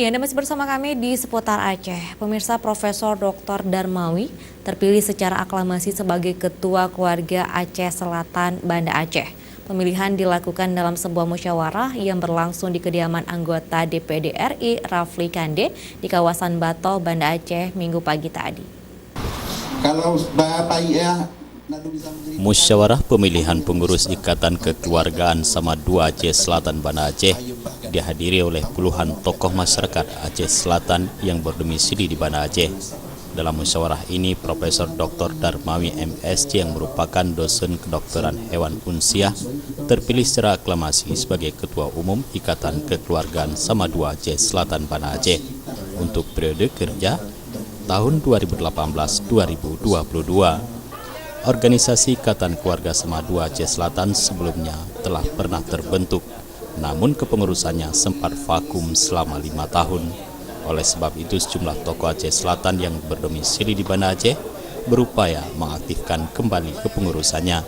Anda masih bersama kami di seputar Aceh. Pemirsa, Profesor Dr. Darmawi terpilih secara aklamasi sebagai Ketua Keluarga Aceh Selatan Banda Aceh. Pemilihan dilakukan dalam sebuah musyawarah yang berlangsung di kediaman anggota DPD RI Rafli Kande di kawasan Bato, Banda Aceh, Minggu pagi tadi. Kalau Bapak Musyawarah pemilihan pengurus Ikatan Kekeluargaan Sama Dua Aceh Selatan Banda Aceh dihadiri oleh puluhan tokoh masyarakat Aceh Selatan yang berdomisili di Banda Aceh. Dalam musyawarah ini, Profesor Dr. Darmawi MSc yang merupakan dosen kedokteran hewan unsiah terpilih secara aklamasi sebagai Ketua Umum Ikatan Kekeluargaan Sama Dua Aceh Selatan Banda Aceh untuk periode kerja tahun 2018-2022. Organisasi Ikatan Keluarga Sama Dua Aceh Selatan sebelumnya telah pernah terbentuk, namun kepengurusannya sempat vakum selama 5 tahun. Oleh sebab itu, sejumlah tokoh Aceh Selatan yang berdomisili di Banda Aceh berupaya mengaktifkan kembali kepengurusannya,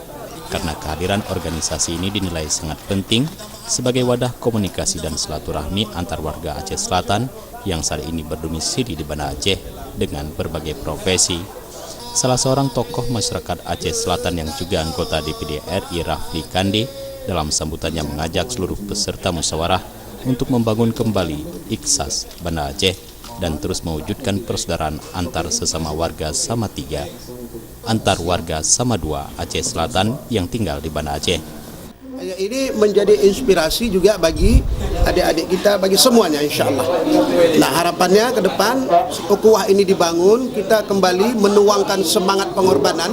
karena kehadiran organisasi ini dinilai sangat penting sebagai wadah komunikasi dan silaturahmi antar warga Aceh Selatan yang saat ini berdomisili di Banda Aceh dengan berbagai profesi. Salah seorang tokoh masyarakat Aceh Selatan yang juga anggota DPD RI Rafli Kande dalam sambutannya mengajak seluruh peserta musyawarah untuk membangun kembali Iksas Banda Aceh dan terus mewujudkan persaudaraan antar sesama warga Sama Tiga, antar warga Sama Dua Aceh Selatan yang tinggal di Banda Aceh. Ini menjadi inspirasi juga bagi adik-adik kita, bagi semuanya insya Allah. Nah, harapannya ke depan ukhuwah ini dibangun, kita kembali menuangkan semangat pengorbanan,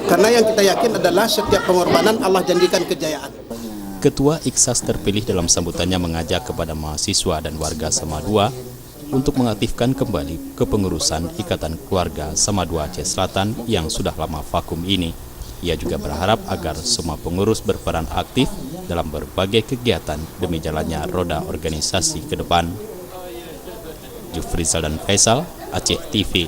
karena yang kita yakin adalah setiap pengorbanan Allah janjikan kejayaan. Ketua Iksas terpilih dalam sambutannya mengajak kepada mahasiswa dan warga Sama Dua untuk mengaktifkan kembali kepengurusan Ikatan Keluarga Sama Dua Aceh Selatan yang sudah lama vakum ini. Ia juga berharap agar semua pengurus berperan aktif dalam berbagai kegiatan demi jalannya roda organisasi ke depan. Jufrizal dan Faisal, Aceh TV.